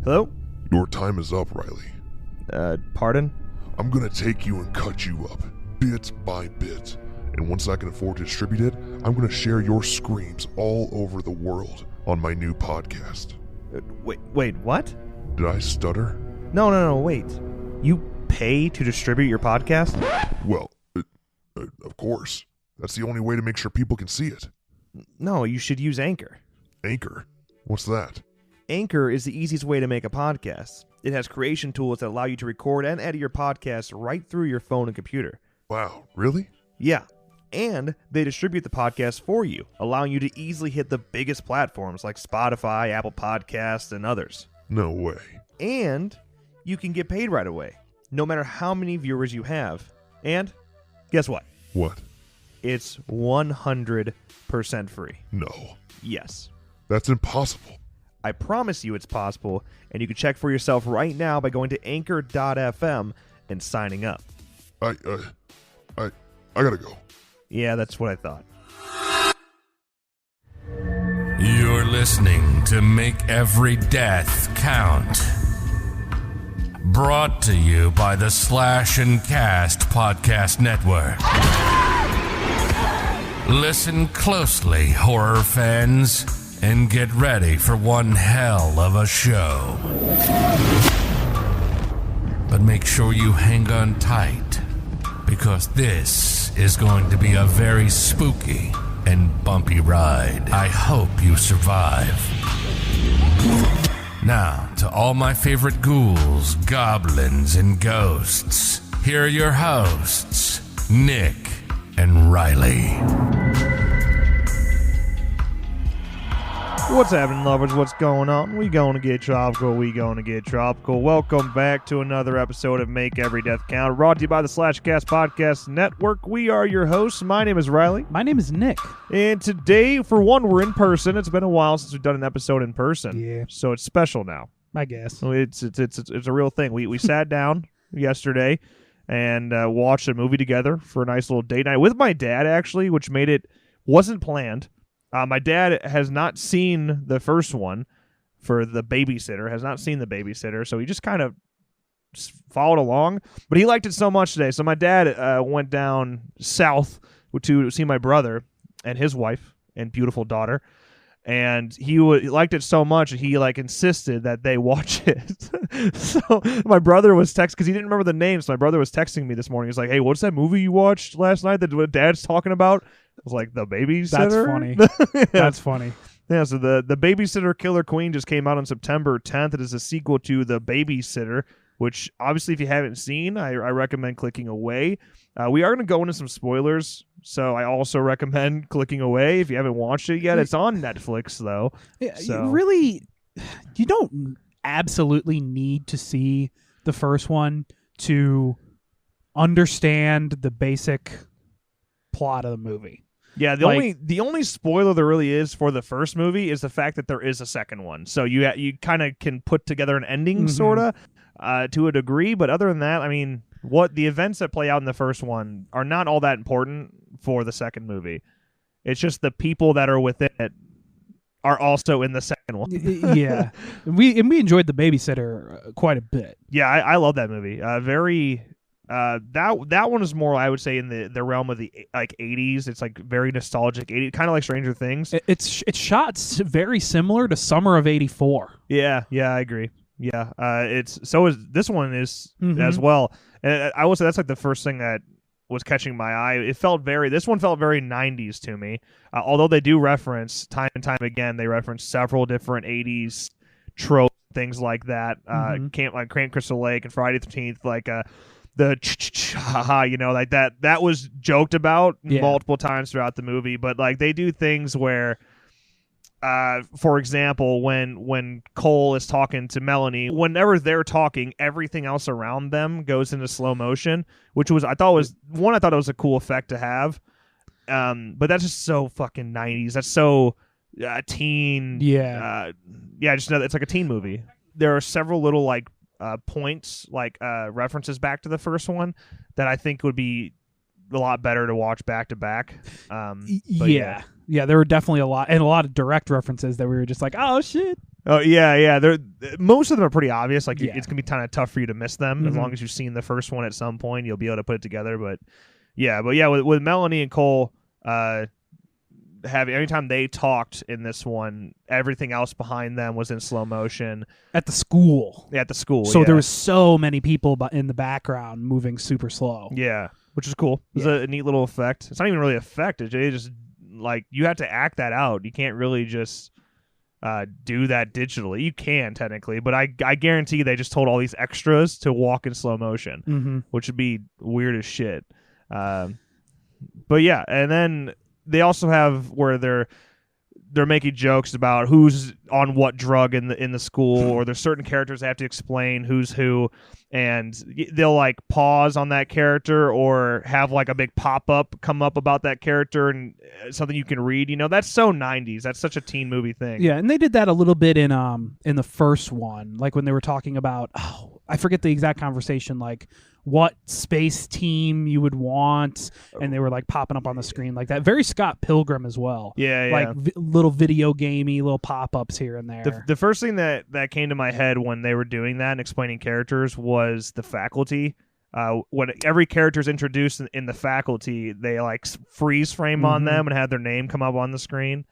Hello? Your time is up, Riley. Pardon? I'm gonna take you and cut you up, bit by bit. And once I can afford to distribute it, I'm gonna share your screams all over the world on my new podcast. Wait, what? Did I stutter? No, wait. You pay to distribute your podcast? Well, of course. That's the only way to make sure people can see it. No, you should use Anchor. Anchor? What's that? Anchor is the easiest way to make a podcast. It has creation tools that allow you to record and edit your podcast right through your phone and computer. Wow, really? Yeah. And they distribute the podcast for you, allowing you to easily hit the biggest platforms like Spotify, Apple Podcasts, and others. No way. And you can get paid right away, no matter how many viewers you have. And guess what? What? It's 100% free. No. Yes. That's impossible. I promise you it's possible, and you can check for yourself right now by going to anchor.fm and signing up. I gotta go. Yeah, that's what I thought. You're listening to Make Every Death Count. Brought to you by the Slash and Cast Podcast Network. Listen closely, horror fans, and get ready for one hell of a show. But make sure you hang on tight, because this is going to be a very spooky and bumpy ride. I hope you survive. Now, to all my favorite ghouls, goblins, and ghosts, here are your hosts, Nick and Riley. What's happening, lovers? What's going on? We gonna get tropical. Welcome back to another episode of Make Every Death Count, brought to you by the Slashcast Podcast Network. We are your hosts. My name is Riley. My name is Nick. And today, for one, we're in person. It's been a while since we've done an episode in person. Yeah. So it's special now. I guess. It's a real thing. We sat down yesterday and watched a movie together for a nice little date night with my dad, actually, which wasn't planned. My dad has not seen the first one for the Babysitter, so he just kind of followed along. But he liked it so much today. So my dad went down south to see my brother and his wife and beautiful daughter. And he liked it so much, he insisted that they watch it. So my brother was texting, because he didn't remember the name, so my brother was texting me this morning. He's like, hey, what's that movie you watched last night that what Dad's talking about? I was like, The Babysitter? That's funny. Yeah. That's funny. Yeah, so the Babysitter Killer Queen just came out on September 10th. It is a sequel to The Babysitter, which obviously if you haven't seen, I recommend clicking away. We are going to go into some spoilers, so I also recommend clicking away if you haven't watched it yet. It's on Netflix, though. Yeah, so. You don't absolutely need to see the first one to understand the basic plot of the movie. Yeah, the only spoiler there really is for the first movie is the fact that there is a second one. So you kind of can put together an ending, sort of, to a degree. But other than that, I mean, what the events that play out in the first one are not all that important for the second movie. It's just the people that are within it are also in the second one. Yeah, we enjoyed The Babysitter quite a bit. Yeah, I love that movie. That one is more, I would say, in the realm of the 80s. It's very nostalgic, 80s, kind of like Stranger Things. It's shot very similar to Summer of '84. Yeah, I agree. Yeah, this one is as well. And I will say that's the first thing that was catching my eye. This one felt very 90s to me. Although they do reference time and time again, they reference several different 80s tropes, things like that. Camp Crystal Lake and Friday the 13th, the that was joked about multiple times throughout the movie. But they do things where, for example, when Cole is talking to Melanie, whenever they're talking, everything else around them goes into slow motion, which I thought it was a cool effect to have. But that's just so fucking 90s. That's so teen. Yeah. It's like a teen movie. There are several little points, references back to the first one that I think would be a lot better to watch back to back. Yeah, there were definitely a lot of direct references that we were just like, oh shit, Oh yeah. They're most of them are pretty obvious. Like Yeah. it's gonna be kind of tough for you to miss them as long as you've seen the first one at some point. You'll be able to put it together. But yeah, with Melanie and Cole, anytime they talked in this one, everything else behind them was in slow motion At the school. at the school. So yeah. there was so many people in the background moving super slow. Yeah, which is cool. It's a neat little effect. It's not even really effect. It's just like you have to act that out. You can't really just do that digitally. You can technically, but I guarantee they just told all these extras to walk in slow motion, which would be weird as shit. But yeah, and then they also have where they're making jokes about who's on what drug in the school, or there's certain characters they have to explain who's who, and they'll like pause on that character or have like a big pop-up come up about that character and something you can read. That's so 90s. That's such a teen movie thing. Yeah, and they did that a little bit in the first one, like when they were talking about I forget the exact conversation, like what space team you would want, and they were like popping up on the screen like that. Very Scott Pilgrim as well. Yeah. Like little video gamey little pop-ups here and there. The first thing that came to my head when they were doing that and explaining characters was the faculty. When every character's introduced in the faculty, they like freeze frame on them and have their name come up on the screen.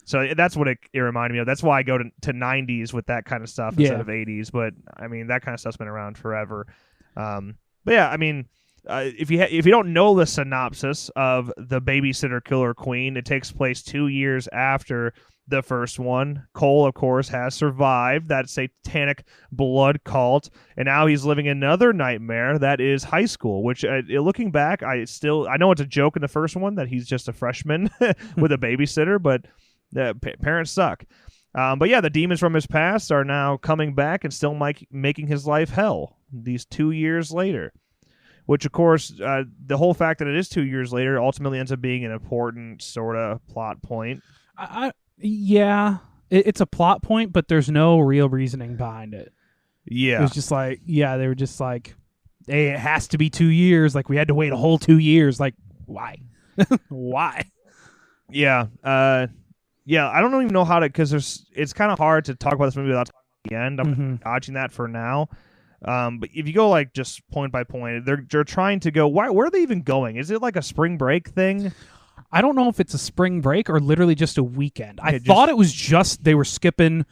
So that's what it reminded me of. That's why I go to 90s with that kind of stuff instead of 80s. But I mean, that kind of stuff's been around forever. But yeah, I mean, if you don't know the synopsis of The Babysitter Killer Queen, it takes place 2 years after the first one. Cole, of course, has survived that satanic blood cult, and now he's living another nightmare that is high school, which looking back, I know it's a joke in the first one that he's just a freshman with a babysitter, but parents suck. But yeah, the demons from his past are now coming back and still making his life hell these 2 years later. Which, of course, the whole fact that it is 2 years later ultimately ends up being an important sort of plot point. Yeah, it's a plot point, but there's no real reasoning behind it. Yeah. It was just like, they were just like, hey, it has to be 2 years. Like, we had to wait a whole 2 years. Like, why? Why? Yeah. Yeah, I don't even know how to, because it's kind of hard to talk about this movie without talking about the end. I'm dodging that for now. But if you go like just point by point, they're trying to go. Where are they even going? Is it like a spring break thing? I don't know if it's a spring break or literally just a weekend. I thought it was just they were skipping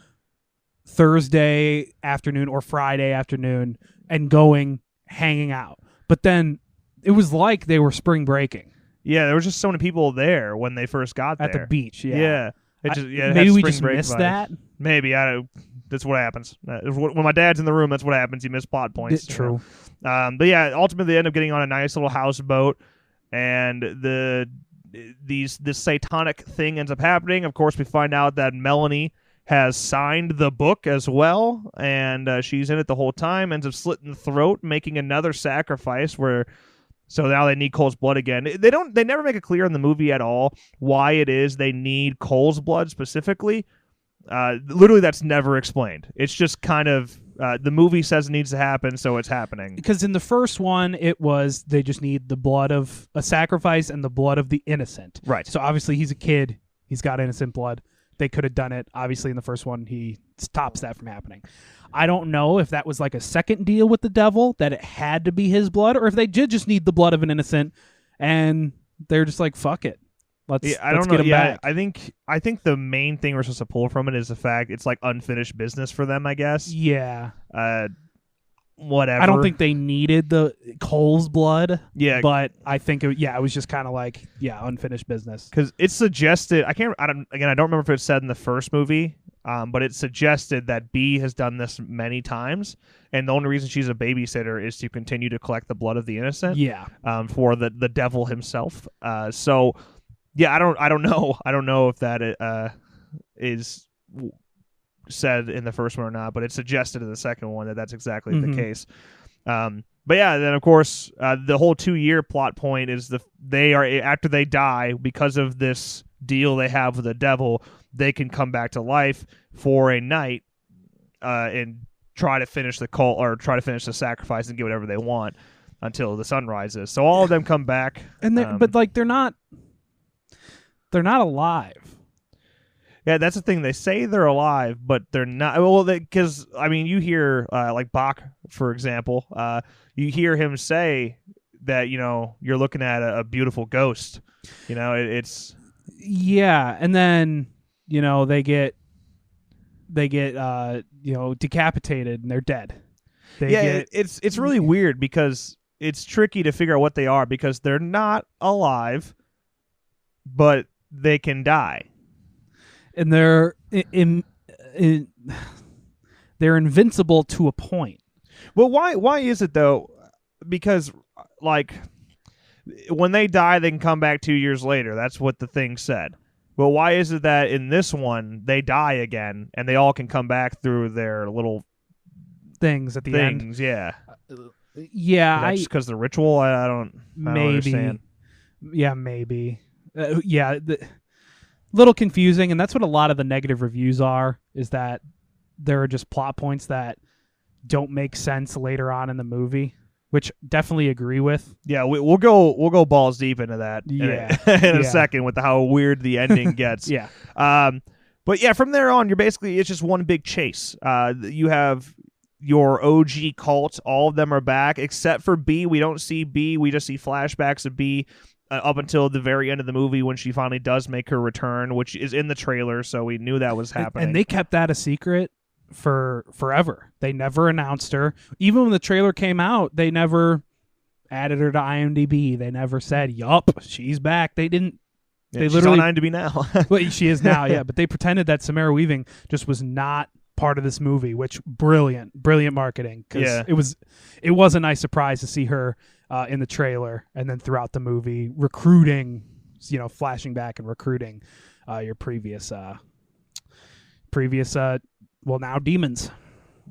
Thursday afternoon or Friday afternoon and hanging out. But then it was like they were spring breaking. Yeah, there was just so many people there when they first got there. At the beach, yeah. Yeah. Maybe we just missed that. Maybe. That's what happens. When my dad's in the room, that's what happens. You miss plot points. It's true. But yeah, ultimately they end up getting on a nice little houseboat, and this satanic thing ends up happening. Of course, we find out that Melanie has signed the book as well, and she's in it the whole time, ends up slitting the throat, making another sacrifice so now they need Cole's blood again. They never make it clear in the movie at all why it is they need Cole's blood specifically. Literally, that's never explained. It's just kind of the movie says it needs to happen, so it's happening. Because in the first one, it was they just need the blood of a sacrifice and the blood of the innocent. Right. So obviously he's a kid. He's got innocent blood. They could have done it. Obviously, in the first one, he stops that from happening. I don't know if that was like a second deal with the devil, that it had to be his blood, or if they did just need the blood of an innocent, and they're just like, fuck it. Let's get him back. I think the main thing we're supposed to pull from it is the fact it's like unfinished business for them, I guess. Yeah. Whatever. I don't think they needed the Cole's blood. Yeah. But I think it was just kind of like, unfinished business. Because it suggested, I don't remember if it was said in the first movie, but it suggested that B has done this many times, and the only reason she's a babysitter is to continue to collect the blood of the innocent. Yeah. For the devil himself. So. Yeah, I don't know. I don't know if that is said in the first one or not, but it's suggested in the second one that's exactly the case. But yeah, then of course the whole 2-year plot point is they are, after they die because of this deal they have with the devil, they can come back to life for a night and try to finish the cult or try to finish the sacrifice and get whatever they want until the sun rises. So all of them come back, and but like they're not alive. Yeah, that's the thing. They say they're alive, but they're not. Well, because I mean, you hear like Bach, for example. You hear him say that you're looking at a beautiful ghost. It's yeah, and then they get decapitated and they're dead. It's really weird because it's tricky to figure out what they are because they're not alive, but they can die. And they're they're invincible to a point. Well, why is it though? Because like when they die, they can come back 2 years later. That's what the thing said. But why is it that in this one they die again and they all can come back through their little things at the end? Yeah. Yeah, just because the ritual. I don't understand. Yeah, maybe. Little confusing, and that's what a lot of the negative reviews are, is that there are just plot points that don't make sense later on in the movie, which definitely agree with. Yeah, we'll go balls deep into that in a second with how weird the ending gets. Yeah. But yeah, from there on, it's just one big chase. You have your OG cult, all of them are back, except for B. We don't see B, we just see flashbacks of B. Up until the very end of the movie when she finally does make her return, which is in the trailer, so we knew that was happening. And they kept that a secret for forever. They never announced her. Even when the trailer came out, they never added her to IMDb. They never said, yup, she's back. They didn't. They literally she's on IMDb now. Well, she is now, yeah. But they pretended that Samara Weaving just was not part of this movie, which brilliant marketing. Because it was a nice surprise to see her in the trailer and then throughout the movie recruiting, flashing back and recruiting your previous now demons.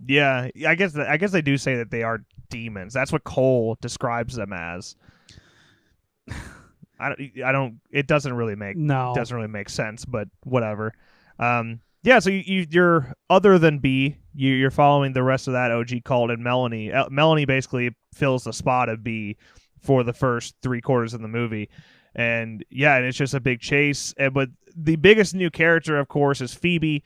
Yeah, I guess they do say that they are demons. That's what Cole describes them as. I don't. It doesn't really make sense, but whatever. Yeah, so you're other than B, you're following the rest of that OG cult, and Melanie. Melanie basically fills the spot of B for the first 3/4 of the movie, and it's just a big chase. But the biggest new character, of course, is Phoebe.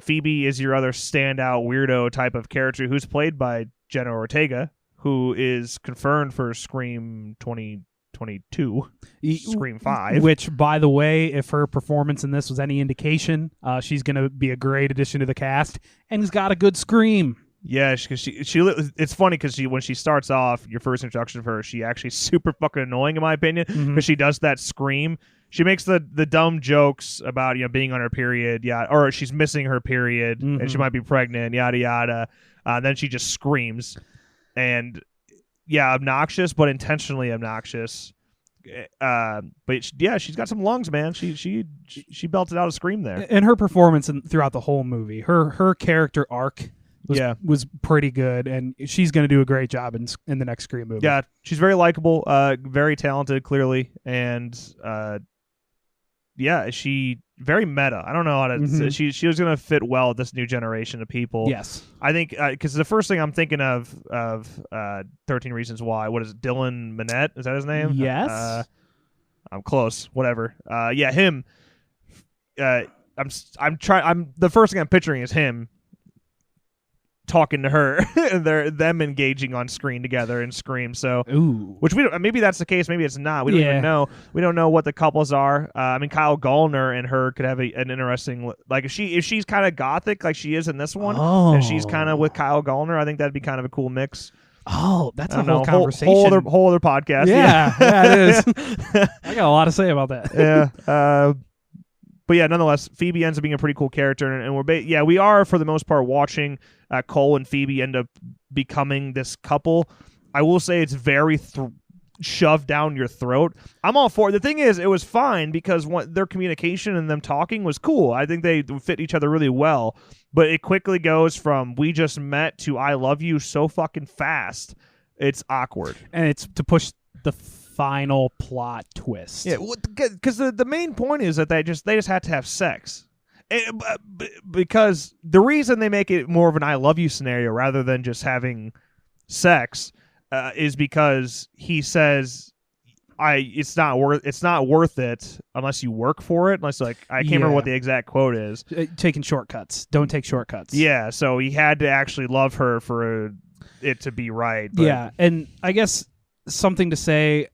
Phoebe is your other standout weirdo type of character, who's played by Jenna Ortega, who is confirmed for Scream 2022, Scream 5. Which, by the way, if her performance in this was any indication, she's going to be a great addition to the cast, and has got a good scream. Yeah, because she it's funny because when she starts off, your first introduction of her, she actually super fucking annoying in my opinion, because she does that scream. She makes the dumb jokes about being on her period, or she's missing her period, and she might be pregnant, yada yada. Then she just screams, and obnoxious, but intentionally obnoxious. But she's got some lungs, man. She belted out a scream there. And her performance throughout the whole movie, her character arc was pretty good, and she's going to do a great job in the next Scream movie. Yeah, she's very likable, very talented, clearly, and she very meta. I don't know how to. She was going to fit well with this new generation of people. Yes, I think because the first thing I'm thinking of 13 Reasons Why. What is it? Dylan Minnette? Is that his name? Yes. I'm close. Whatever. Him. I'm the first thing I'm picturing is him talking to her and them engaging on screen together in Scream. So, which we don't, maybe that's the case, maybe it's not. We don't even know. We don't know what the couples are. I mean, Kyle Gallner and her could have an interesting, like if she's kind of gothic like she is in this one, and she's kind of with Kyle Gallner, I think that'd be kind of a cool mix. Oh, that's a whole conversation. Whole other podcast. Yeah, it is. I got a lot to say about that. Yeah. But yeah, nonetheless, Phoebe ends up being a pretty cool character, and we are for the most part watching Cole and Phoebe end up becoming this couple. I will say it's very shoved down your throat. I'm all for it. The thing is, it was fine because their communication and them talking was cool. I think they fit each other really well, but it quickly goes from we just met to I love you so fucking fast. It's awkward, and it's to push the final plot twist. Yeah, because the main point is that they just had to have sex. Because the reason they make it more of an I love you scenario rather than just having sex is because he says it's not worth it unless you work for it. Unless like I can't remember what the exact quote is. Taking shortcuts. Don't take shortcuts. Yeah, so he had to actually love her for it to be right. But. Yeah, and I guess something to say.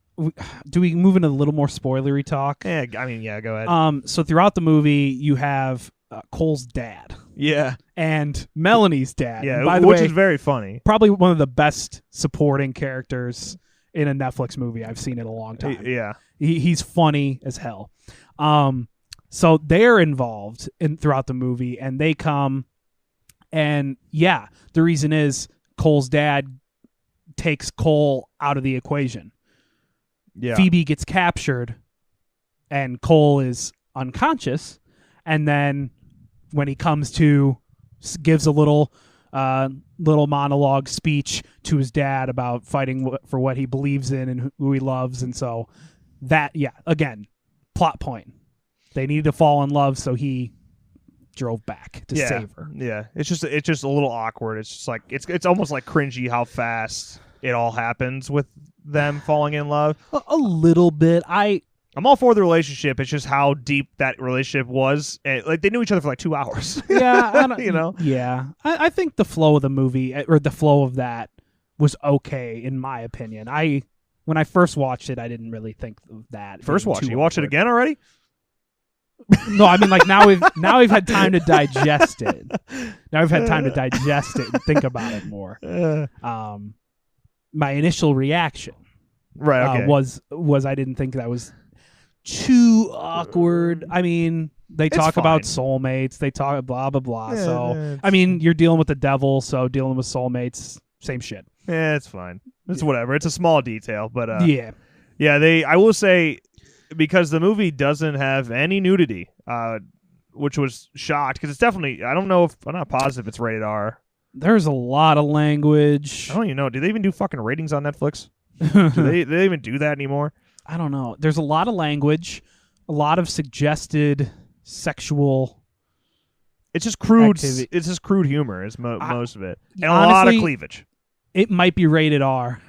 Do we move into a little more spoilery talk? Yeah, I mean, yeah, go ahead. So throughout the movie, you have Cole's dad. Yeah. And Melanie's dad. Yeah, and by the which way, is very funny. Probably one of the best supporting characters in a Netflix movie I've seen in a long time. Yeah. He's funny as hell. So they're involved throughout the movie, and they come, and yeah, the reason is Cole's dad takes Cole out of the equation. Yeah. Phoebe gets captured, and Cole is unconscious, and then when he comes to, gives a little monologue speech to his dad about fighting for what he believes in and who he loves, and so that, yeah, again, plot point. They needed to fall in love, so he drove back to save her. Yeah, it's just a little awkward. It's just like it's almost like cringy how fast it all happens with them falling in love. A little bit. I'm all for the relationship. It's just how deep that relationship was. Like they knew each other for like 2 hours. Yeah, you know. Yeah, I think the flow of the movie or the flow of that was okay in my opinion. When I first watched it, I didn't really think of that. First watch, you watched it again already? No, I mean like now we've had time to digest it. Now we've had time to digest it and think about it more. My initial reaction, right, okay. was I didn't think that was too awkward. I mean, they talk about soulmates. They talk blah blah blah. Yeah, so I mean, you're dealing with the devil, so dealing with soulmates, same shit. Yeah, it's fine. It's whatever. It's a small detail, but yeah. I will say, because the movie doesn't have any nudity, which was shocked because it's definitely. I'm not positive it's rated R. There's a lot of language. I don't even know. Do they even do fucking ratings on Netflix? do they even do that anymore? I don't know. There's a lot of language, a lot of suggested sexual. It's just crude. Activity. It's just crude humor. Is most of it, and honestly, a lot of cleavage. It might be rated R.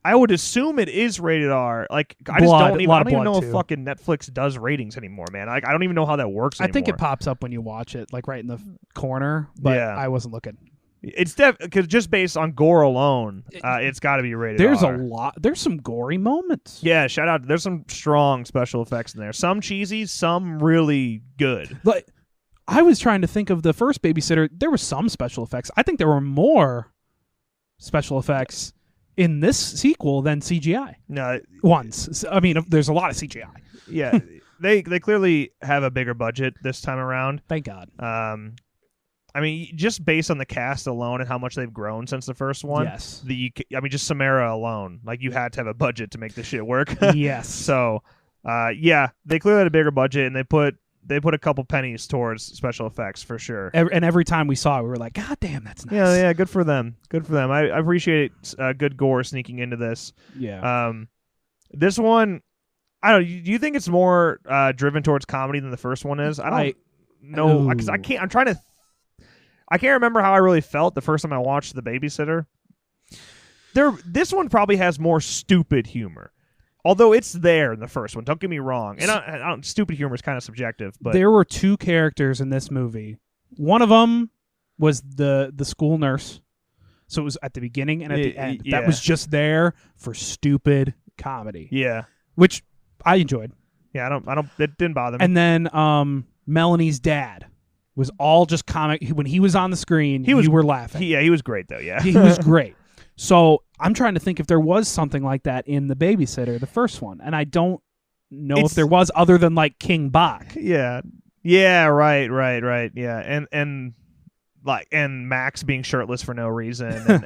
I would assume it is rated R. Like I just don't even know if fucking Netflix does ratings anymore, man. Like I don't even know how that works anymore. I think it pops up when you watch it, like right in the corner. But yeah. I wasn't looking. It's because just based on gore alone, it's got to be rated R. There's some gory moments. Yeah, shout out. There's some strong special effects in there. Some cheesy, some really good. But I was trying to think of the first Babysitter. There were some special effects. I think there were more special effects in this sequel than CGI. No, ones. I mean, there's a lot of CGI. Yeah, they clearly have a bigger budget this time around. Thank God. I mean, just based on the cast alone and how much they've grown since the first one. Yes. Just Samara alone, like you had to have a budget to make this shit work. Yes. So, yeah, they clearly had a bigger budget, and they put a couple pennies towards special effects for sure. And every time we saw it, we were like, God damn, that's nice. Yeah, good for them. Good for them. I appreciate good gore sneaking into this. Yeah. This one, I don't know. Do you think it's more driven towards comedy than the first one is? I don't know because I can't. I can't remember how I really felt the first time I watched The Babysitter. This one probably has more stupid humor. Although it's there in the first one, don't get me wrong. And stupid humor is kind of subjective, but there were two characters in this movie. One of them was the school nurse, so it was at the beginning and at the end. Yeah. That was just there for stupid comedy. Yeah, which I enjoyed. Yeah, I don't. It didn't bother me. And then Melanie's dad was all just comic. When he was on the screen, you were laughing. He was great though. Yeah, he was great. So I'm trying to think if there was something like that in The Babysitter, the first one, and I don't know if there was, other than like King Bach. Yeah, right. Yeah, and Max being shirtless for no reason,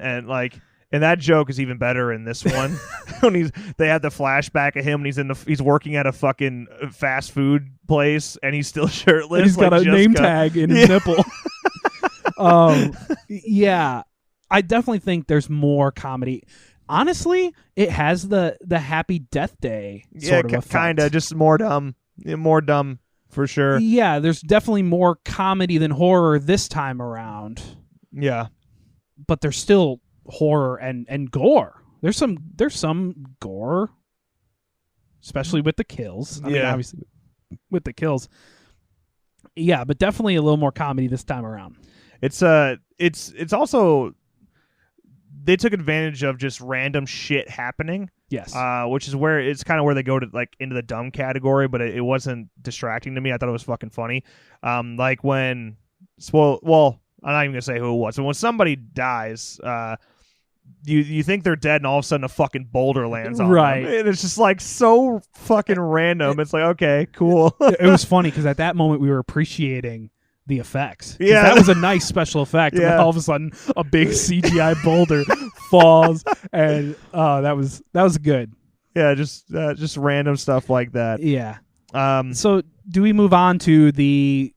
and that joke is even better in this one when they had the flashback of him and he's working at a fucking fast food place and he's still shirtless. And he's got a name tag in his nipple. Yeah. I definitely think there's more comedy. Honestly, it has the Happy Death Day sort of effect. Kind of, just more dumb for sure. Yeah, there's definitely more comedy than horror this time around. Yeah, but there's still horror and gore. There's some gore. especially with the kills. I mean, Yeah. obviously with the kills. Yeah, but definitely a little more comedy this time around. It's also they took advantage of just random shit happening. Yes. Which is where it's kind of where they go to like into the dumb category, but it wasn't distracting to me. I thought it was fucking funny. Like when, well, I'm not even gonna say who it was, but when somebody dies, you think they're dead, and all of a sudden a fucking boulder lands on Right. them. And it's just like so fucking random. It's like, okay, cool. It was funny because at that moment we were appreciating the effects. 'Cause Yeah. that was a nice special effect. And then Yeah. all of a sudden, a big CGI boulder falls, and that was good. Yeah, just random stuff like that. Yeah. So do we move on to the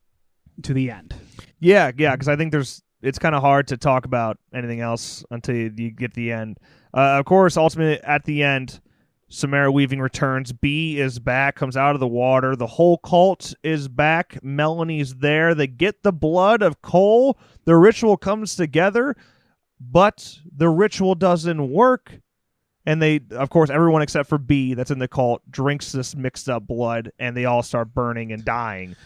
end? yeah, because I think it's kind of hard to talk about anything else until you get the end. Of course, ultimately at the end, Samara Weaving returns. B is back, comes out of the water. The whole cult is back. Melanie's there. They get the blood of Cole. The ritual comes together, but the ritual doesn't work. And they, of course, everyone except for B that's in the cult drinks this mixed up blood, and they all start burning and dying.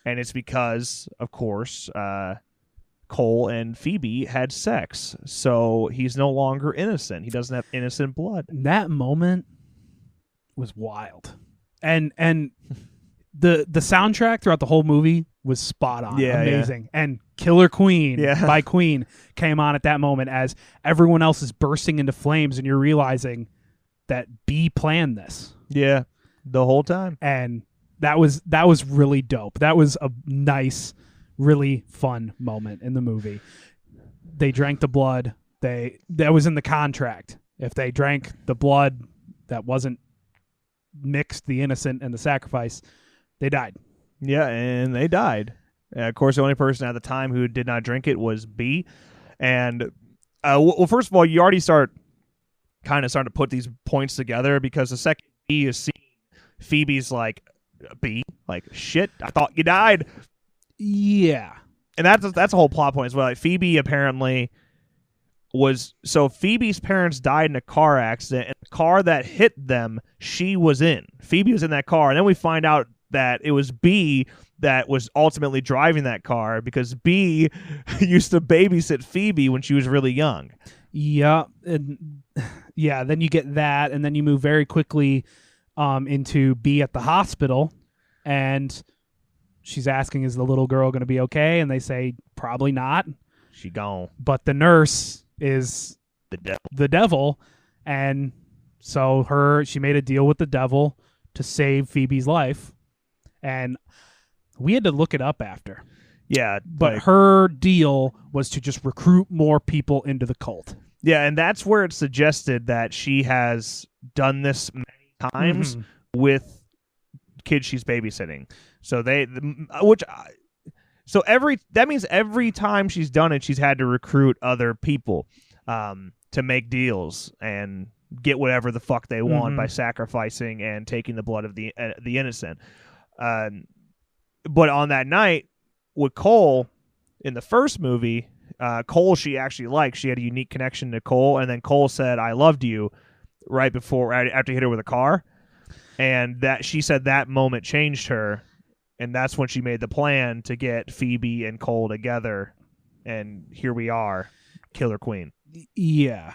And it's because, of course, Cole and Phoebe had sex, so he's no longer innocent. He doesn't have innocent blood. That moment was wild, and the soundtrack throughout the whole movie was spot on, amazing. And Killer Queen by Queen came on at that moment as everyone else is bursting into flames, and you're realizing that B planned this. Yeah, the whole time, and that was really dope. That was a nice, really fun moment in the movie. They drank the blood. That was in the contract. If they drank the blood that wasn't mixed, the innocent and the sacrifice, they died. Yeah, and they died. Of course, the only person at the time who did not drink it was B. And well, first of all, you already starting to put these points together, because the second B is seeing Phoebe's like, B, like, shit, I thought you died. Yeah. And that's a whole plot point as well. Like, Phoebe apparently Phoebe's parents died in a car accident, and the car that hit them, she was in. Phoebe was in that car, and then we find out that it was B that was ultimately driving that car, because B used to babysit Phoebe when she was really young. Yeah. And yeah, then you get that, and then you move very quickly into B at the hospital, and she's asking, is the little girl going to be okay? And they say, probably not. She gone. But the nurse is the devil. And so she made a deal with the devil to save Phoebe's life. And we had to look it up after. Yeah. But her deal was to just recruit more people into the cult. Yeah, and that's where it's suggested that she has done this many times with kids she's babysitting. So that means every time she's done it, she's had to recruit other people to make deals and get whatever the fuck they want by sacrificing and taking the blood of the innocent. But on that night with Cole in the first movie, Cole she actually liked. She had a unique connection to Cole, and then Cole said, "I loved you," after he hit her with a car, and that she said that moment changed her. And that's when she made the plan to get Phoebe and Cole together. And here we are, Killer Queen. Yeah.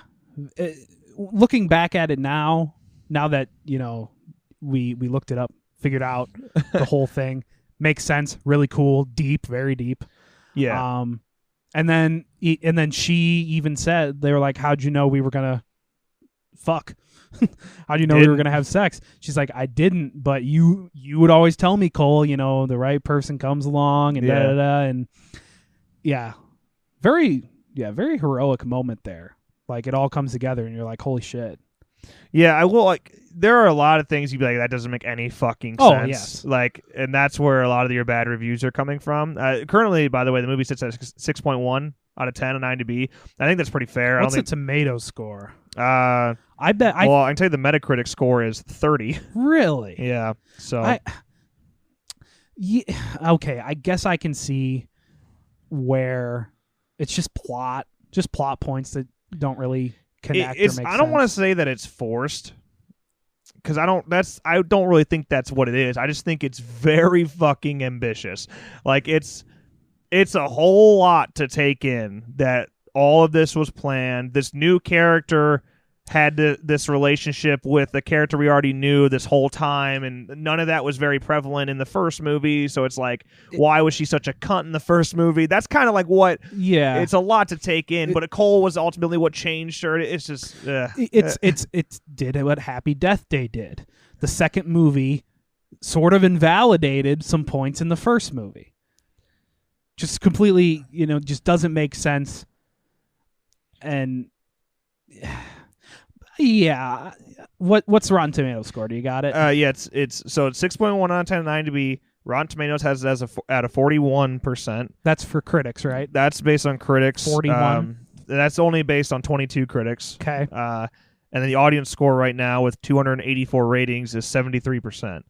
Looking back at it now that, we looked it up, figured out the whole thing, makes sense, really cool, deep, very deep. Yeah. And then she even said, they were like, how'd you know we were going to fuck? How'd you know we were going to have sex? She's like, I didn't, but you would always tell me, Cole, the right person comes along and and very heroic moment there. Like, it all comes together and you're like, holy shit. Yeah, I will. Like, there are a lot of things you'd be like, that doesn't make any fucking sense. Oh, yes. Like, and that's where a lot of your bad reviews are coming from. Currently, by the way, the movie sits at 6.1 out of 10 on IMDb. I think that's pretty fair. What's the tomato score? I bet. Well, I can tell you the Metacritic score is 30. Really? Yeah. So. Okay. I guess I can see where it's just plot points that don't really connect. Or make I don't sense. want to say that it's forced, because I don't really think that's what it is. I just think it's very fucking ambitious. Like it's a whole lot to take in that all of this was planned. This new character had this relationship with a character we already knew this whole time, and none of that was very prevalent in the first movie. So it's like, why was she such a cunt in the first movie? That's kind of like what. Yeah, it's a lot to take in. But Cole was ultimately what changed her. It's just it's did what Happy Death Day did. The second movie sort of invalidated some points in the first movie. Just completely, just doesn't make sense. And. Yeah, what's the Rotten Tomatoes score? Do you got it? Yeah, it's 6.1 out of 10 on IMDb. Rotten Tomatoes has it as at a 41%. That's for critics, right? That's based on critics. 41. That's only based on 22 critics. Okay. And then the audience score right now with 284 ratings is 73%.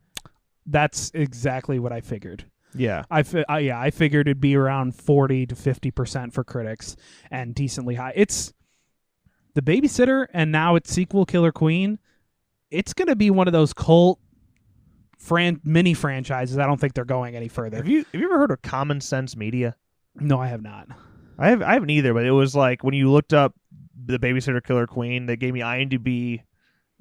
That's exactly what I figured. Yeah, I figured it'd be around 40 to 50% for critics and decently high. It's The Babysitter, and now its sequel, Killer Queen. It's going to be one of those cult mini franchises. I don't think they're going any further. Have you ever heard of Common Sense Media? No, I have not. I haven't either, but it was like when you looked up The Babysitter, Killer Queen, they gave me IMDb,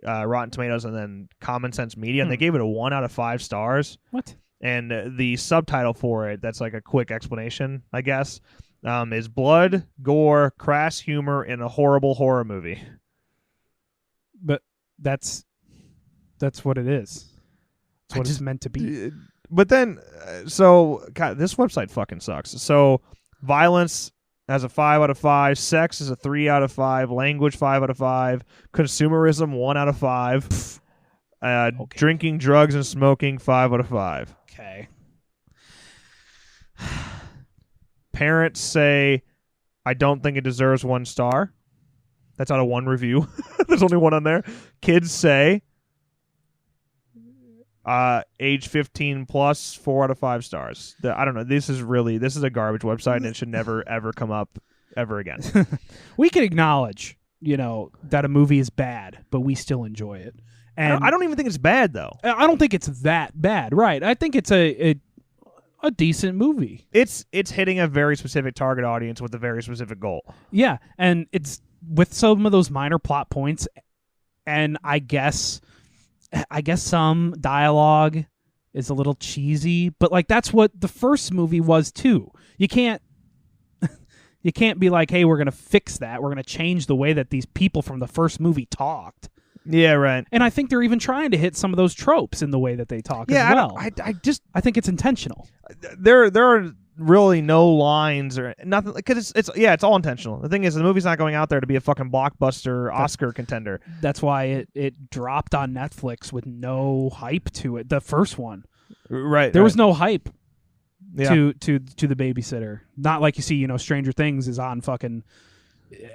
Rotten Tomatoes, and then Common Sense Media, and they gave it a 1 out of 5 stars. What? And the subtitle for it, that's like a quick explanation, I guess, is blood, gore, crass humor in a horrible horror movie. But that's what it is. That's what it's meant to be. But then, God, this website fucking sucks. So, violence has a 5 out of 5. Sex is a 3 out of 5. Language, 5 out of 5. Consumerism, 1 out of 5. Okay. Drinking, drugs, and smoking, 5 out of 5. Okay. Parents say, I don't think it deserves 1 star. That's out of 1 review. There's only 1 on there. Kids say, age 15 plus, 4 out of 5 stars. I don't know. This is a garbage website, and it should never, ever come up ever again. We can acknowledge, that a movie is bad, but we still enjoy it. And I don't even think it's bad, though. I don't think it's that bad, right? I think it's a decent movie. It's hitting a very specific target audience with a very specific goal. Yeah, and it's with some of those minor plot points, and I guess some dialogue is a little cheesy, but like that's what the first movie was too. You can't be like, hey, we're gonna fix that. We're gonna change the way that these people from the first movie talked. Yeah, right. And I think they're even trying to hit some of those tropes in the way that they talk as well. I think it's intentional. There are really no lines or nothing, because it's all intentional. The thing is, the movie's not going out there to be a fucking blockbuster Oscar contender. That's why it dropped on Netflix with no hype to it. The first one, right? There was no hype to The Babysitter. Not like you see, Stranger Things is on fucking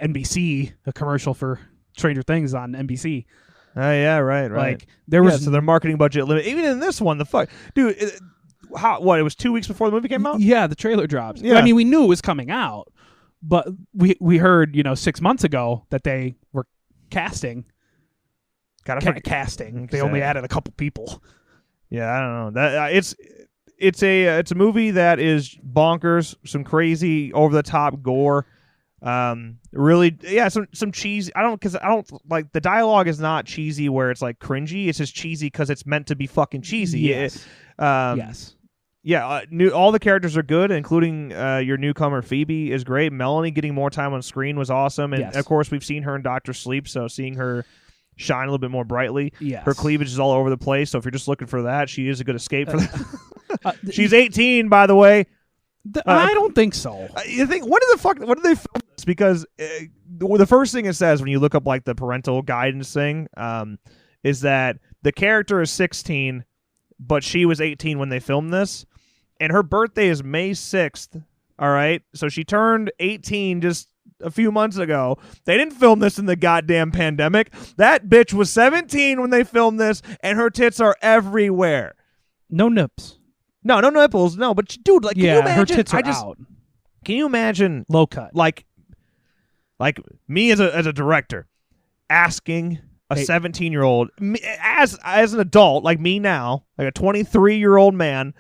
NBC. A commercial for Stranger Things on NBC. Oh yeah, right. Like there was so their marketing budget limit. Even in this one, dude. It was 2 weeks before the movie came out? Yeah, the trailer drops. Yeah. I mean, we knew it was coming out, but we heard, 6 months ago that they were casting. Casting. They only added a couple people. Yeah, I don't know. That it's a movie that is bonkers, some crazy over the top gore. Really, yeah, some cheesy. I don't like the dialogue is not cheesy where it's like cringy. It's just cheesy because it's meant to be fucking cheesy. Yes. Yes. Yeah, all the characters are good, including your newcomer Phoebe is great. Melanie getting more time on screen was awesome, and of course we've seen her in Dr. Sleep, so seeing her shine a little bit more brightly. Yes. Her cleavage is all over the place, so if you're just looking for that, she is a good escape for that. She's 18, by the way. I don't think so. You think what did they film this? Because the first thing it says when you look up like the parental guidance thing is that the character is 16, but she was 18 when they filmed this, and her birthday is May 6th. All right, so she turned 18 just a few months ago. They didn't film this in the goddamn pandemic. That bitch was 17 when they filmed this, and her tits are everywhere. No nips. No nipples. No, but dude, like, can you imagine? Her tits are out. Can you imagine low cut? Like me as a director asking a 17-year-old as an adult like me now, like a 23-year-old man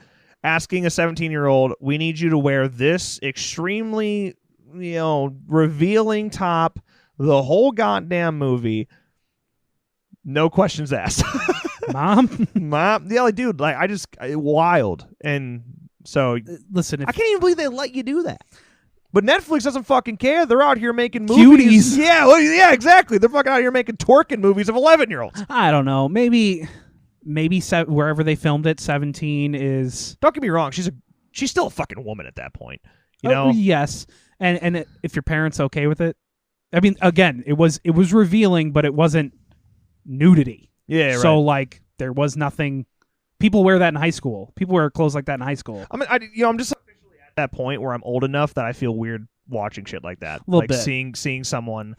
asking a 17-year-old, we need you to wear this extremely, revealing top the whole goddamn movie. No questions asked. Mom, yeah, dude, like wild. And so listen, I can't even believe they let you do that. But Netflix doesn't fucking care. They're out here making movies. Cuties. Yeah, exactly. They're fucking out here making twerking movies of 11-year-olds. I don't know. Maybe wherever they filmed it, 17 is. Don't get me wrong. She's still a fucking woman at that point. You know. Yes, and if your parents okay with it, I mean, again, it was revealing, but it wasn't nudity. Yeah. Right. So like there was nothing. People wear that in high school. People wear clothes like that in high school. I mean, I'm just officially at that point where I'm old enough that I feel weird watching shit like that. Little like bit. seeing someone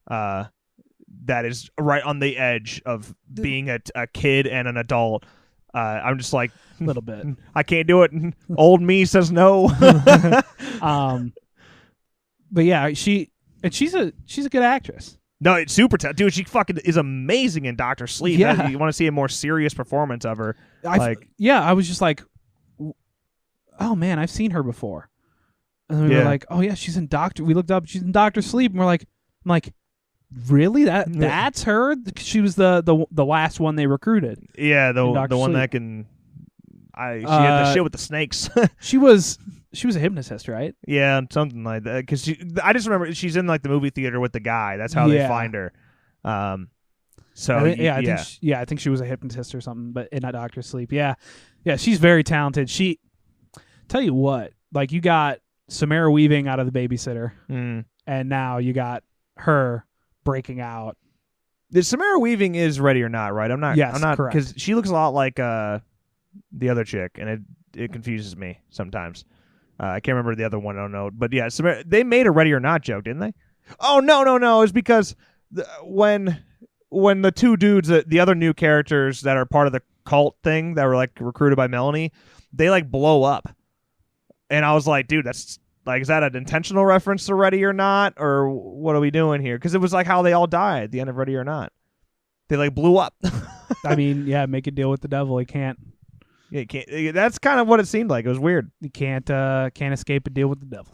that is right on the edge of being a kid and an adult. I'm just like A little bit. I can't do it. Old me says no. But yeah, she's a good actress. No, it's super dude. She fucking is amazing in Dr. Sleep. Yeah. You want to see a more serious performance of her? I was just like, oh man, I've seen her before. And then we were like, oh yeah, she's in Doctor. We looked up, she's in Dr. Sleep, and I'm like, really? That's her? She was the last one they recruited. Yeah, the one Sleep. that can. She had the shit with the snakes. She was a hypnotist, right? Yeah, something like that. Because I just remember she's in like the movie theater with the guy. That's how they find her. So I think she was a hypnotist or something. But in a Doctor Sleep, yeah, she's very talented. Tell you what, like you got Samara Weaving out of The Babysitter, and now you got her breaking out. The Samara Weaving is Ready or Not, right? I'm not. Yes, I'm not, correct. Because she looks a lot like the other chick, and it confuses me sometimes. I can't remember the other one. I don't know, but yeah, they made a Ready or Not joke, didn't they? Oh no! It's because when the two dudes, the other new characters that are part of the cult thing that were like recruited by Melanie, they like blow up, and I was like, dude, that's like, is that an intentional reference to Ready or Not, or what are we doing here? Because it was like how they all died at the end of Ready or Not. They like blew up. I mean, yeah, make a deal with the devil. He can't. Yeah, you can't. That's kind of what it seemed like. It was weird. You can't escape a deal with the devil.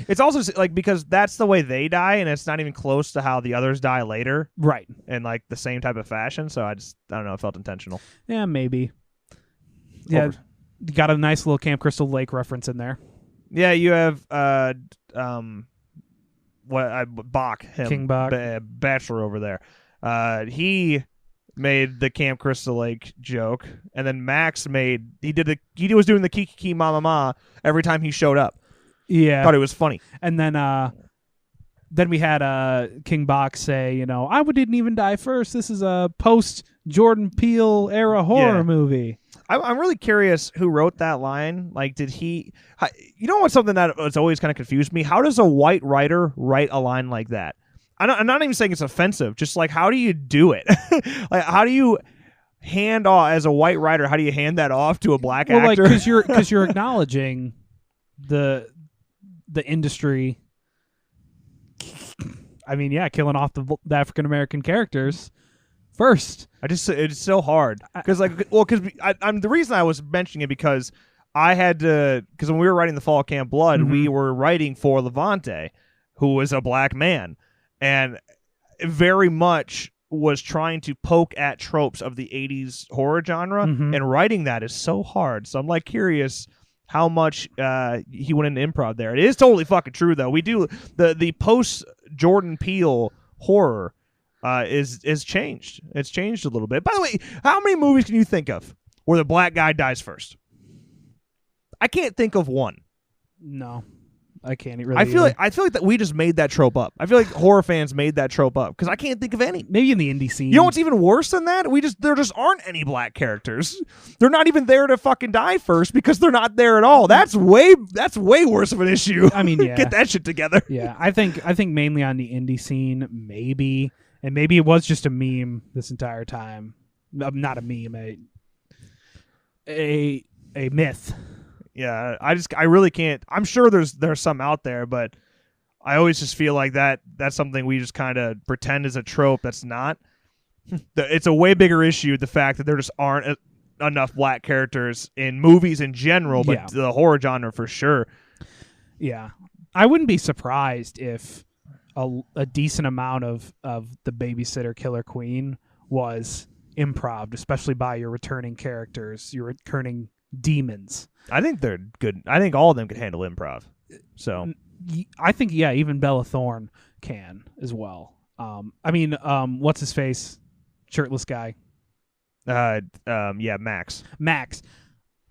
It's also like because that's the way they die, and it's not even close to how the others die later, right? In like the same type of fashion. So I don't know. It felt intentional. Yeah, maybe. Yeah, you got a nice little Camp Crystal Lake reference in there. Yeah, you have Bach, King Bach, Bachelor over there. He made the Camp Crystal Lake joke, and then Max he was doing the Kiki Mama Ma every time he showed up. Yeah, thought it was funny. And then we had King Bach say, I didn't even die first. This is a post Jordan Peele era horror movie. I'm really curious who wrote that line. Like, did he? What's something that has always kind of confused me? How does a white writer write a line like that? I'm not even saying it's offensive. Just like, how do you do it? Like, how do you hand off as a white writer? How do you hand that off to a black actor? Because you're acknowledging the industry. I mean, yeah, killing off the African American characters first. It's so hard because I'm the reason I was mentioning it because I had to, because when we were writing the Fall Camp Blood, we were writing for Levante, who was a black man, and very much was trying to poke at tropes of the 80s horror genre, and writing that is so hard. So I'm like curious how much he went into improv there. It is totally fucking true though. We do the post Jordan Peele horror is changed. It's changed a little bit. By the way, how many movies can you think of where the black guy dies first? I can't think of one. No, I can't really. I feel like that we just made that trope up. I feel like horror fans made that trope up because I can't think of any. Maybe in the indie scene. You know what's even worse than that? There just aren't any black characters. They're not even there to fucking die first because they're not there at all. That's way worse of an issue. I mean, yeah. Get that shit together. Yeah, I think mainly on the indie scene, maybe, and maybe it was just a meme this entire time. Not a meme, a myth. Yeah, I really can't. I'm sure there's some out there, but I always just feel like that's something we just kind of pretend is a trope that's not. It's a way bigger issue, the fact that there just aren't enough black characters in movies in general, but the horror genre for sure. Yeah. I wouldn't be surprised if a decent amount of the Babysitter Killer Queen was improv, especially by your returning characters, your returning demons. I think they're good. I think all of them could handle improv. So I think, even Bella Thorne can as well. What's his face? Shirtless guy. Max. Max.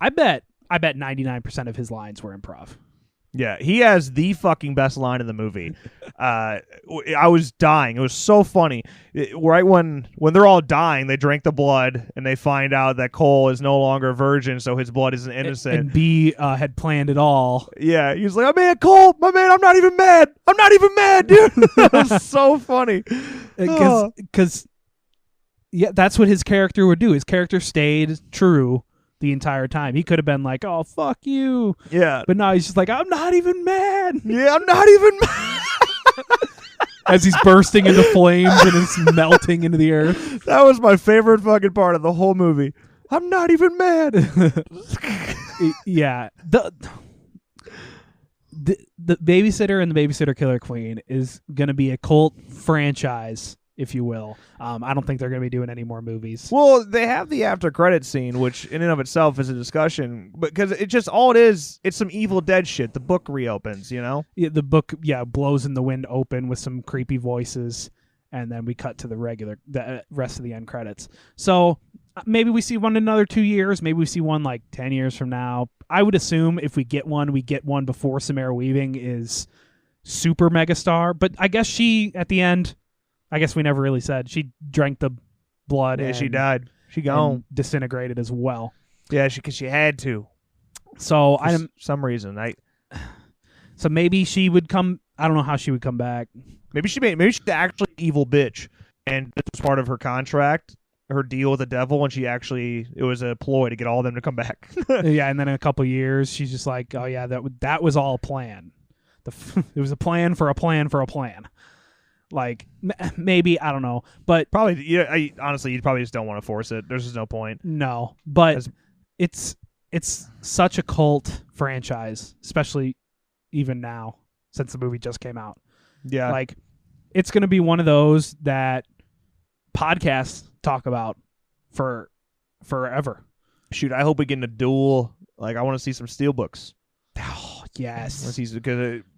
I bet 99% of his lines were improv. Yeah, he has the fucking best line in the movie. I was dying. It was so funny. Right when they're all dying, they drink the blood, and they find out that Cole is no longer a virgin, so his blood isn't innocent. And B had planned it all. Yeah, he's like, Cole, my man, I'm not even mad, dude. That was so funny. Because, that's what his character would do. His character stayed true the entire time. He could have been like, oh, fuck you. Yeah. But now he's just like, I'm not even mad. Yeah, I'm not even mad. As he's bursting into flames and is melting into the earth. That was my favorite fucking part of the whole movie. I'm not even mad. Yeah. The Babysitter and the Babysitter Killer Queen is going to be a cult franchise, if you will. I don't think they're going to be doing any more movies. Well, they have the after credit scene, which in and of itself is a discussion, because it's some Evil Dead shit. The book reopens, Yeah, the book, blows in the wind open with some creepy voices, and then we cut to the rest of the end credits. So maybe we see one in another 2 years. Maybe we see one like 10 years from now. I would assume if we get one before Samara Weaving is super megastar. But I guess she, at the end, I guess we never really said, she drank the blood. Yeah, and she died. She gone. Disintegrated as well. Yeah, because she had to. So For some reason. So maybe she would come. I don't know how she would come back. Maybe she's actually an evil bitch, and this was part of her contract, her deal with the devil, and it was a ploy to get all of them to come back. Yeah, and then in a couple years, she's just like, oh yeah, that was all a plan. It was a plan for a plan for a plan. Like, maybe, I don't know, but probably, honestly, you probably just don't want to force it. There's just no point. No, but it's such a cult franchise, especially even now since the movie just came out. Yeah, like it's going to be one of those that podcasts talk about for forever. Shoot, I hope we get in a duel. Like, I want to see some steelbooks. Oh, yes.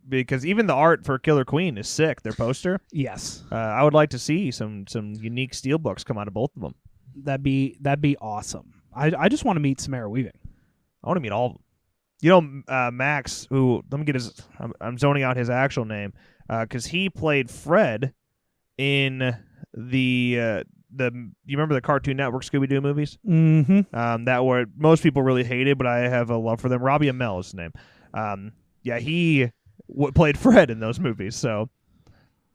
Because even the art for Killer Queen is sick. Their poster. Yes. I would like to see some unique steelbooks come out of both of them. That'd be awesome. I just want to meet Samara Weaving. I want to meet all of them. You know, Max, who, let me get I'm zoning out his actual name, because he played Fred in you remember the Cartoon Network Scooby-Doo movies? Mm-hmm. That were most people really hated, but I have a love for them. Robbie Amell is his name. He played Fred in those movies, so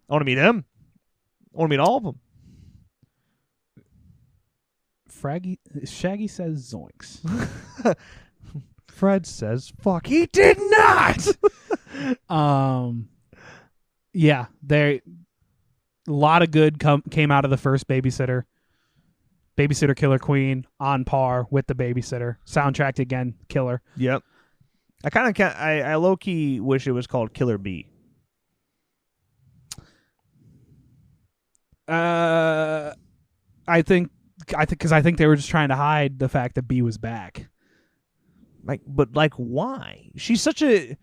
I want to meet him. I want to meet all of them. Shaggy says zoinks. Fred says fuck. He did not. Yeah, a lot of good came out of the first Babysitter. Babysitter Killer Queen on par with the Babysitter. Soundtrack again, killer. Yep. I low key wish it was called Killer Bee. I think they were just trying to hide the fact that B was back. But why? She's such a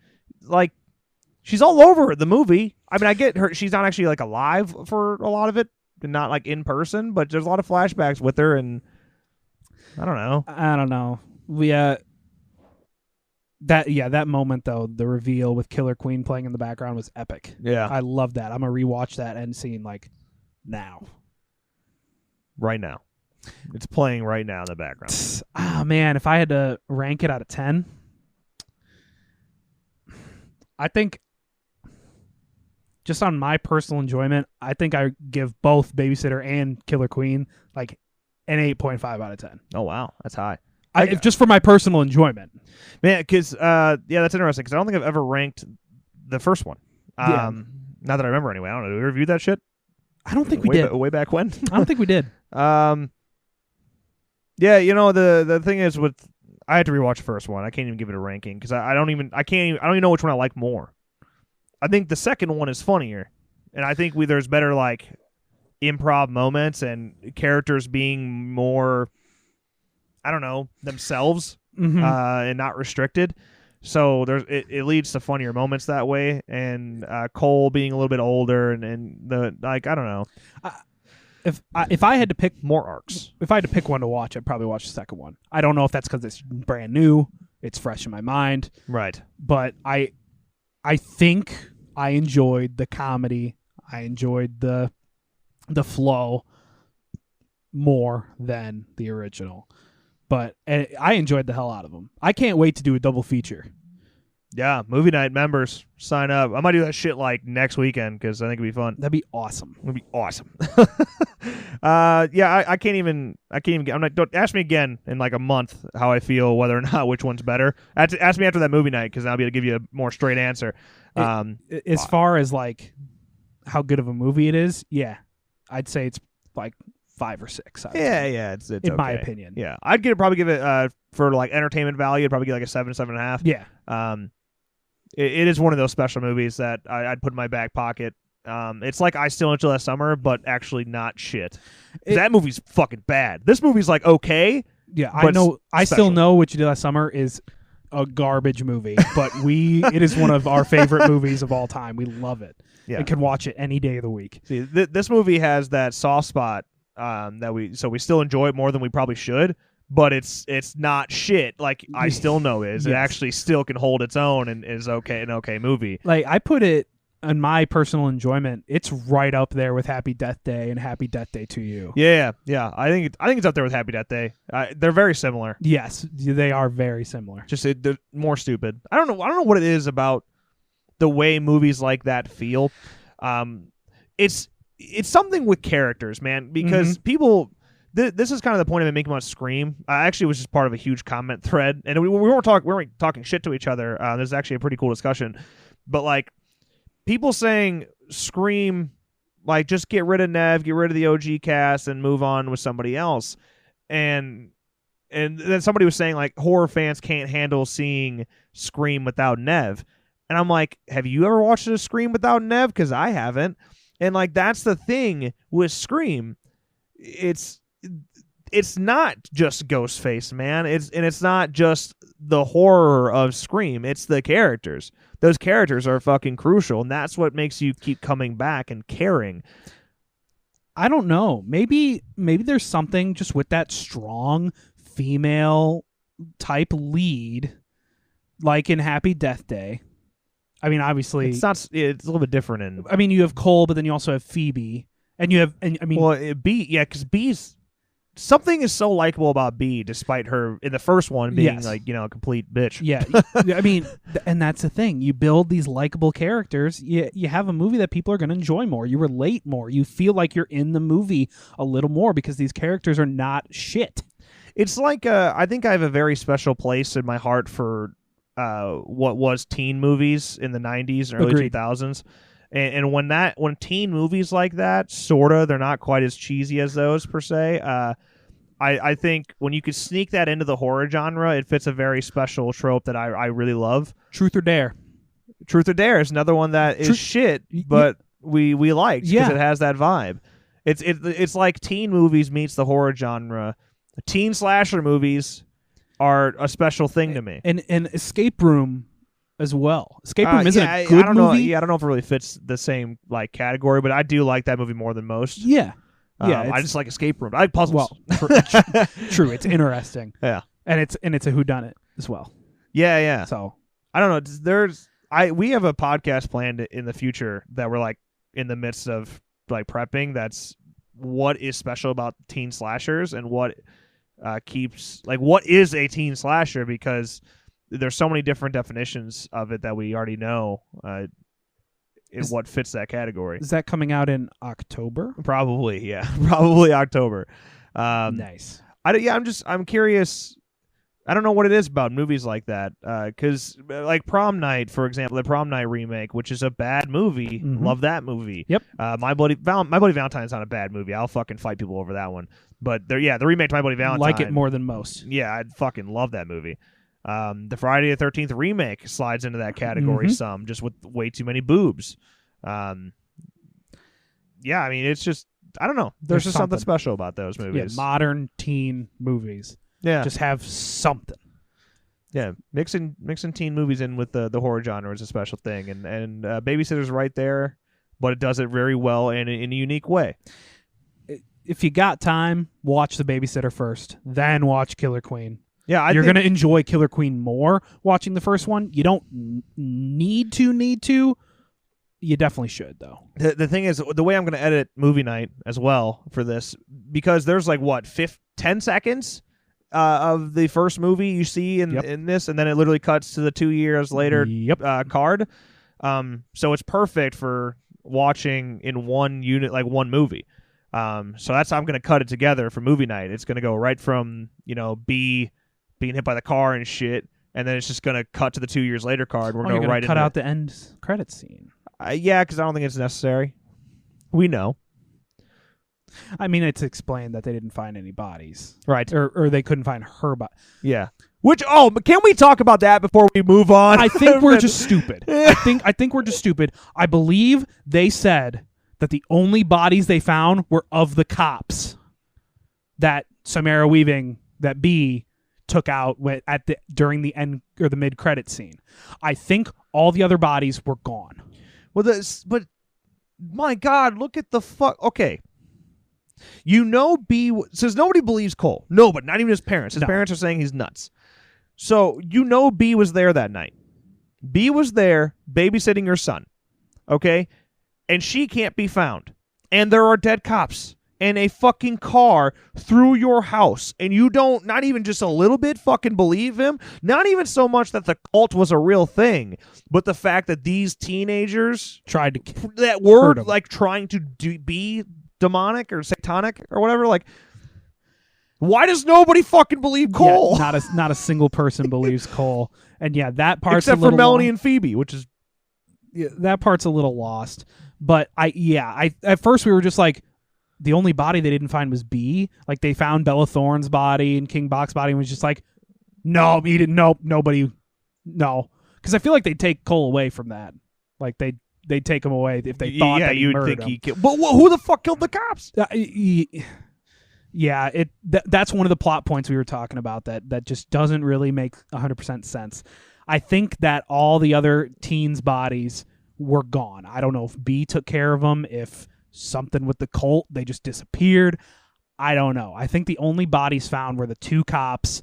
she's all over the movie. I mean, I get her. She's not actually alive for a lot of it, and not in person. But there's a lot of flashbacks with her, and I don't know. That moment though, the reveal with Killer Queen playing in the background was epic. Yeah, I love that. I'm gonna rewatch that end scene now. Right now. It's playing right now in the background. Oh, man, if I had to rank it out of 10, I think just on my personal enjoyment, I think I give both Babysitter and Killer Queen an 8.5 out of 10. Oh, wow. That's high. Just for my personal enjoyment. Man, because, that's interesting, because I don't think I've ever ranked the first one. Not that I remember anyway. I don't know. Did we review that shit? I don't think we did. Way back when. I don't think we did. Yeah, the thing is with I had to rewatch the first one. I can't even give it a ranking because I don't even know which one I like more. I think the second one is funnier, and I think there's better like improv moments and characters being more, I don't know, themselves and not restricted. So it leads to funnier moments that way, and Cole being a little bit older and the I don't know. If I had to pick more arcs, if I had to pick one to watch, I'd probably watch the second one. I don't know if that's because it's brand new, it's fresh in my mind, right? But I think I enjoyed the comedy. I enjoyed the flow more than the original. But I enjoyed the hell out of them. I can't wait to do a double feature. Yeah, movie night members, sign up. I might do that shit like next weekend because I think it'd be fun. That'd be awesome. It'd be awesome. Yeah, I can't even. I'm not. Don't ask me again in like a month how I feel whether or not which one's better. Ask me after that movie night because I'll be able to give you a more straight answer. As far as like how good of a movie it is, yeah, I'd say it's like 5 or 6. Yeah, it's in okay. my opinion. Yeah, I'd probably give it for like entertainment value. I'd probably give like a 7.5. Yeah. It is one of those special movies that I'd put in my back pocket. It's like I Still Enjoy Last Summer, but actually not shit. That movie's fucking bad. This movie's like okay. Yeah, I know. I Still Know What You Did Last Summer is a garbage movie, but it is one of our favorite movies of all time. We love it. Yeah, I can watch it any day of the week. See, this movie has that soft spot that we still enjoy it more than we probably should. But it's not shit like I Still Know is. Yes. It actually still can hold its own and is an okay movie. Like I put it in my personal enjoyment, it's right up there with Happy Death Day and Happy Death Day to You. Yeah. I think it's up there with Happy Death Day. They're very similar. Yes, they are very similar. Just they're more stupid. I don't know what it is about the way movies like that feel. It's something with characters, man, because people. This is kind of the point of it making about Scream. I actually was just part of a huge comment thread, and we weren't talking shit to each other. There's actually a pretty cool discussion, but like people saying Scream, like just get rid of Nev, get rid of the OG cast, and move on with somebody else, and then somebody was saying like horror fans can't handle seeing Scream without Nev, and I'm like, have you ever watched a Scream without Nev? Because I haven't, and like that's the thing with Scream, it's not just Ghostface, man. It's not just the horror of Scream. It's the characters. Those characters are fucking crucial, and that's what makes you keep coming back and caring. I don't know. Maybe there's something just with that strong female type lead, like in Happy Death Day. I mean, obviously, it's a little bit different. I mean, you have Cole, but then you also have Phoebe, and you have, and I mean, well, because B's. Something is so likable about B, despite her in the first one being a complete bitch. Yeah, I mean, and that's the thing. You build these likable characters. You have a movie that people are going to enjoy more. You relate more. You feel like you're in the movie a little more because these characters are not shit. It's like I think I have a very special place in my heart for what was teen movies in the 90s and early Agreed. 2000s. And when teen movies like that, they're not quite as cheesy as those per se. I think when you could sneak that into the horror genre, it fits a very special trope that I really love. Truth or Dare. Truth or Dare is another one that is shit, but we liked because it has that vibe. It's like teen movies meets the horror genre. Teen slasher movies are a special thing to me. And Escape Room as well. Escape Room isn't a good movie. I don't know if it really fits the same like category, but I do like that movie more than most. Yeah. I just like Escape Room. I like puzzles. Well, true. It's interesting. Yeah, and it's a whodunit as well. Yeah. So I don't know. We have a podcast planned in the future that we're like in the midst of like prepping. That's what is special about teen slashers and what what is a teen slasher, because there's so many different definitions of it that we already know. What fits that category. Is that coming out in October? Probably, yeah. Probably October. Nice. I'm curious. I don't know what it is about movies like that. Because like Prom Night, for example, the Prom Night remake, which is a bad movie. Love that movie. Yep. My Bloody Valentine is not a bad movie. I'll fucking fight people over that one. But the remake to My Bloody Valentine. Like it more than most. Yeah, I'd fucking love that movie. The Friday the 13th remake slides into that category some, just with way too many boobs. Yeah, I mean, it's just, I don't know. There's just something special about those movies. Yeah, modern teen movies. Yeah. Just have something. Yeah, mixing teen movies in with the horror genre is a special thing, and Babysitter's right there, but it does it very well and in a unique way. If you got time, watch The Babysitter first, then watch Killer Queen. Yeah, you're going to enjoy Killer Queen more watching the first one. You don't need to. You definitely should, though. The thing is, the way I'm going to edit movie night as well for this, because there's like, 10 seconds of the first movie you see in this, and then it literally cuts to the 2 years later card. So it's perfect for watching in one unit, like one movie. So that's how I'm going to cut it together for movie night. It's going to go right from, B being hit by the car and shit, and then it's just going to cut to the 2 years later card. We're going to cut out the end credits scene. Yeah, because I don't think it's necessary. We know. I mean, it's explained that they didn't find any bodies. Right. Or they couldn't find her body. Yeah. Can we talk about that before we move on? I think we're just stupid. I think we're just stupid. I believe they said that the only bodies they found were of the cops that Samara Weaving, that B, took out during the end or the mid-credit scene. I think all the other bodies were gone. Well, but my God, look at the fuck. Okay. B says nobody believes Cole. No, but not even his parents. His parents are saying he's nuts. So B was there that night. B was there babysitting your son. Okay? And she can't be found. And there are dead cops and a fucking car through your house. And you don't, not even just a little bit, fucking believe him. Not even so much that the cult was a real thing, but the fact that these teenagers tried to that were like trying to be demonic or satanic or whatever, like, why does nobody fucking believe Cole? Yeah, not a single person believes Cole. And yeah, that part's except for Melanie and Phoebe, which is that part's a little lost. But I at first we were just like, the only body they didn't find was B. Like, they found Bella Thorne's body and King Bach's body and was just like, no, he didn't. Nope, nobody. No, because I feel like they'd take Cole away from that. Like they'd take him away if they thought that he murdered him. He killed. But who the fuck killed the cops? Yeah, that's one of the plot points we were talking about that just doesn't really make 100% sense. I think that all the other teens' bodies were gone. I don't know if B took care of them, if something with the cult, they just disappeared. I don't know. I think the only bodies found were the two cops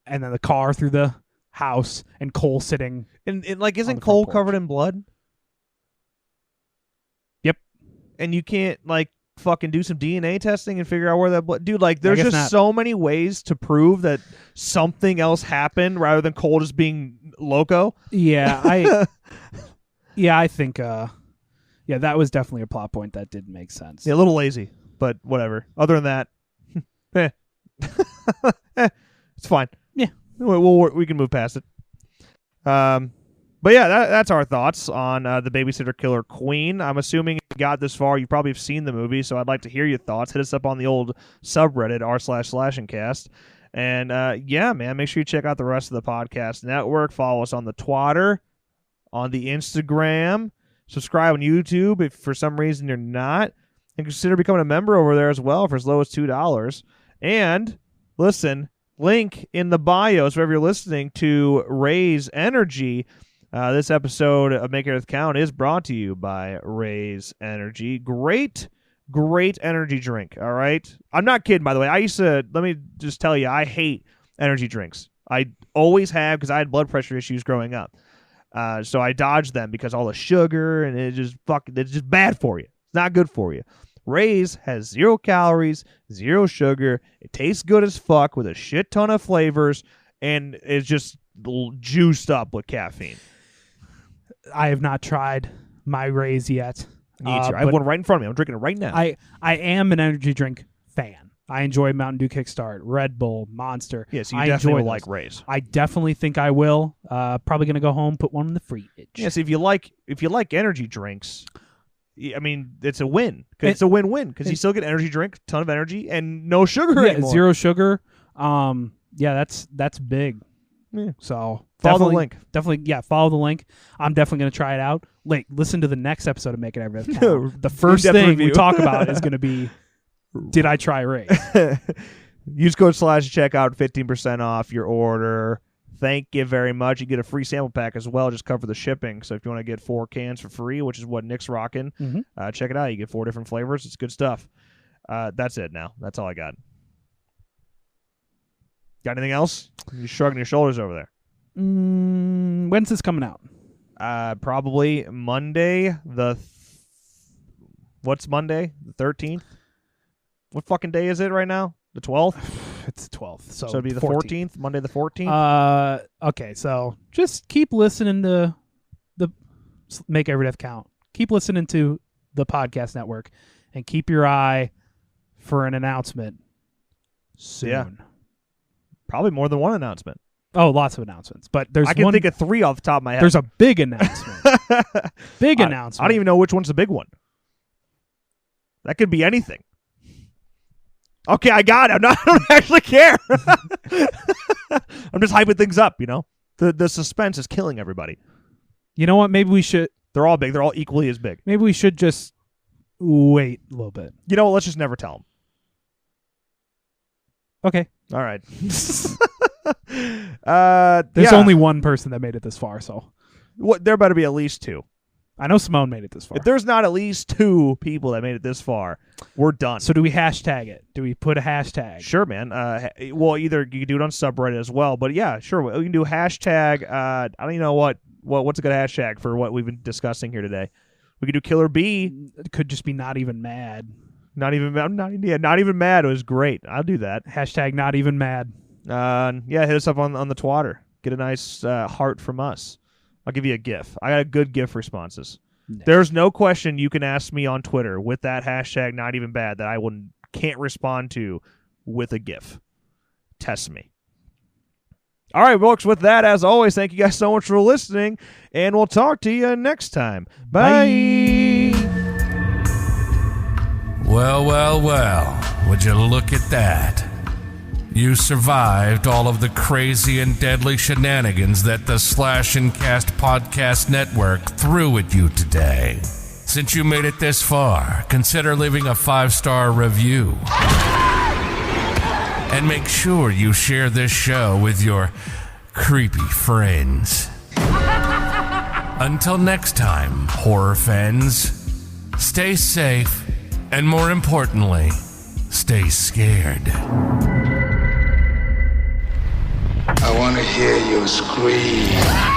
and then the car through the house and Cole sitting. And like, isn't Cole covered in blood? Yep. And you can't like fucking do some DNA testing and figure out where that blood, dude, like there's just so many ways to prove that something else happened rather than Cole just being loco. Yeah, I think that was definitely a plot point that didn't make sense. Yeah, a little lazy, but whatever. Other than that, it's fine. Yeah, we can move past it. But yeah, that's our thoughts on the Babysitter Killer Queen. I'm assuming if you got this far, you probably have seen the movie, so I'd like to hear your thoughts. Hit us up on the old subreddit r/slashingcast. And yeah, man, make sure you check out the rest of the podcast network. Follow us on the Twitter, on the Instagram. Subscribe on YouTube if for some reason you're not. And consider becoming a member over there as well for as low as $2. And listen, link in the bios wherever you're listening to Raise Energy. This episode of Make Earth Count is brought to you by Raise Energy. Great energy drink, all right? I'm not kidding, by the way. Let me just tell you, I hate energy drinks. I always have because I had blood pressure issues growing up. So I dodged them because all the sugar and it's just bad for you. It's not good for you. Raise has 0 calories, 0 sugar. It tastes good as fuck with a shit ton of flavors, and it's just juiced up with caffeine. I have not tried my Raise yet. I have one right in front of me. I'm drinking it right now. I am an energy drink fan. I enjoy Mountain Dew Kickstart, Red Bull, Monster. Yeah, so you I definitely enjoy will like those. Rays. I definitely think I will. Probably going to go home, put one in the fridge. Yes, if you like energy drinks, I mean, it's a win. It's a win-win because you still get energy drink, ton of energy, and no sugar anymore. 0 sugar. That's big. Yeah. So follow the link. Definitely, follow the link. I'm definitely going to try it out. Listen to the next episode of Make It Everything Count. The first thing review. we talk about is going to be, did I try Ray? Use code /checkout, 15% off your order. Thank you very much. You get a free sample pack as well. Just cover the shipping. So if you want to get 4 cans for free, which is what Nick's rocking, check it out. You get 4 different flavors. It's good stuff. That's it now. That's all I got. Got anything else? You're shrugging your shoulders over there. When's this coming out? Probably Monday. What's Monday? The 13th? What fucking day is it right now? The 12th? It's the 12th. So it'd be the 14th? Monday the 14th? Okay, so just keep listening to the Make Every Death Count. Keep listening to the podcast network and keep your eye for an announcement soon. Yeah. Probably more than one announcement. Oh, lots of announcements. But I can think of 3 off the top of my head. There's a big announcement. Announcement. I don't even know which one's the big one. That could be anything. Okay, I got it. I don't actually care. I'm just hyping things up, you know? The suspense is killing everybody. You know what? Maybe we should... They're all big. They're all equally as big. Maybe we should just wait a little bit. You know what? Let's just never tell them. Okay. All right. There's only one person that made it this far, so... There better be at least 2. I know Simone made it this far. If there's not at least 2 people that made it this far, we're done. So do we hashtag it? Do we put a hashtag? Sure, man. Well, either you can do it on subreddit as well, but yeah, sure. We can do hashtag. I don't even know what's a good hashtag for what we've been discussing here today. We could do Killer B. It could just be not even mad. Not even mad. It was great. I'll do that. Hashtag not even mad. Hit us up on the Twitter. Get a nice heart from us. I'll give you a GIF. I got a good GIF responses. No. There's no question you can ask me on Twitter with that hashtag not even bad that I can't respond to with a GIF. Test me. All right, folks, with that, as always, thank you guys so much for listening, and we'll talk to you next time. Bye. Well, would you look at that? You survived all of the crazy and deadly shenanigans that the Slash and Cast Podcast Network threw at you today. Since you made it this far, consider leaving a 5-star review. And make sure you share this show with your creepy friends. Until next time, horror fans, stay safe, and more importantly, stay scared. I want to hear you scream.